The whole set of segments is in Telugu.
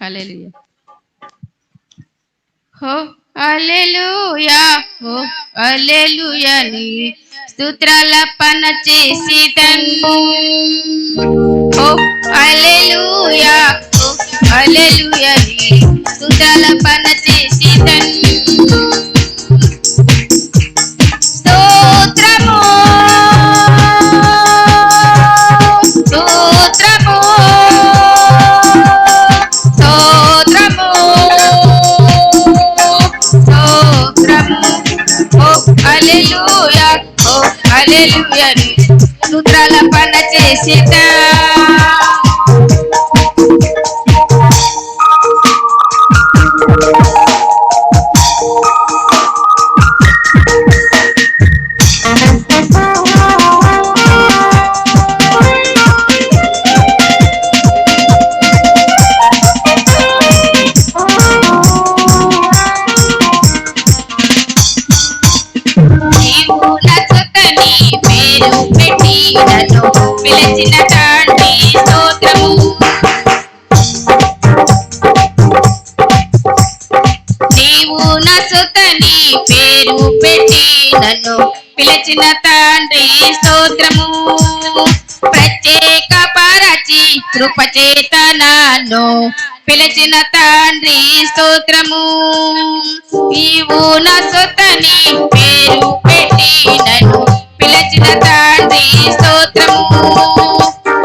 హల్లెలూయా. హో హల్లెలూయా, హో హల్లెలూయా నీ స్తోత్రాలపన చేసిదన్. హో హల్లెలూయా, హో హల్లెలూయా నీ స్తోత్రాలపన చేసిదన్. స్తోత్రము స్తోత్రము స్తోత్రము స్తోత్రము. ఓ హల్లెలూయా, ఓ హల్లెలూయా నీ స్తోత్రాలపన చేసిదా. నీవు నచ్చుతని పేరు పెట్టి నన్ను పిలిచిన తండ్రి స్తోత్రము. నీవు నచ్చుతని పేరు పెట్టి నన్ను పిలిచిన తండ్రి స్తోత్రము. ప్రత్యేక పరచి కృపచేత నన్ను పిలిచిన తండ్రి స్తోత్రము. నీవు నచ్చుతని పేరు పెట్టి నన్ను పిలిచిన తండ్రి స్తోత్రము.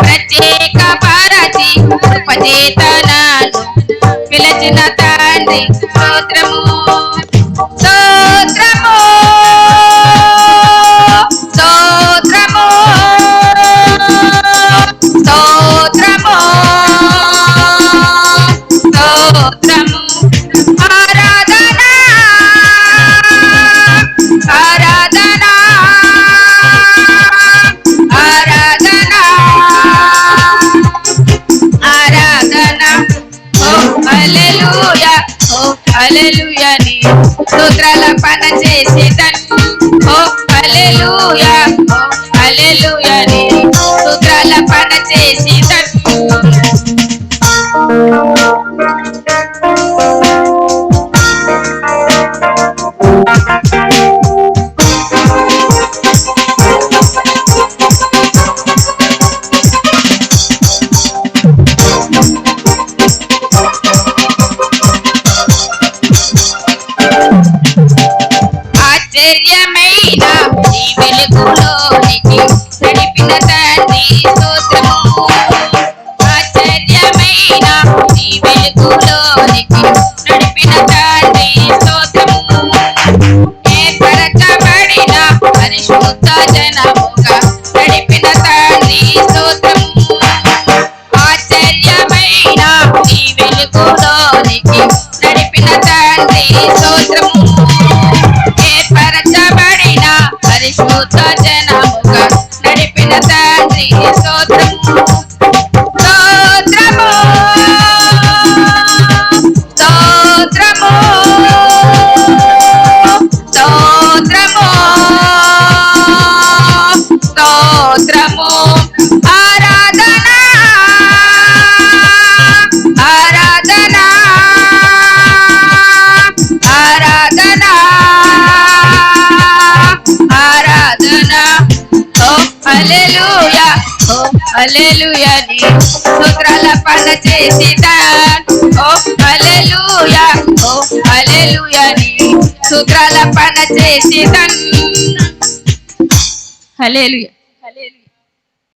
ప్రత్యేక పరచి కృపచేత నన్ను పిలిచిన తండ్రి స్తోత్రము. స్తోత్రము స్తోత్రము స్తోత్రము స్తోత్రము. ఆరాధన ఆరాధన ఆరాధన ఆరాధన. ఓ హల్లెలూయా, ఓ హల్లెలూయా నీ స్తోత్రాలపన చేసిదన్. ఓ హల్లెలూయా, ఓ హల్లెలూయా నీ స్తోత్రాలపన చేసిదన్. ఆశ్చర్యమైన నీ వెలుగులోనికి నడిపిన తండ్రి స్తోత్రము. ఆశ్చర్యమైన నీ వెలుగులోనికి నడిపిన తండ్రి స్తోత్రము. ఏర్పరచబడిన పరిశుద్ధ జనముగా నడిపిన తండ్రి స్తోత్రము. ఆశ్చర్యమైన నీ వెలుగులోనికి నడిపిన తండ్రి స్తోత్రము. ఏర్పరచబడిన పరిశుద్ధ జనముగా నడిపిన తండ్రి స్తోత్రము. స్తోత్రము స్తోత్రము స్తోత్రము స్తోత్రము. ఆరాధన ఆరాధన ఆరాధన ఆరాధన. ఓ హల్లెలూయా, ఓ హల్లెలూయా నీ స్తోత్రాలపన చేసిదన్. ఓ హల్లెలూయా, ఓ హల్లెలూయా నీ స్తోత్రాలపన చేసిదన్. హల్లెలూయా.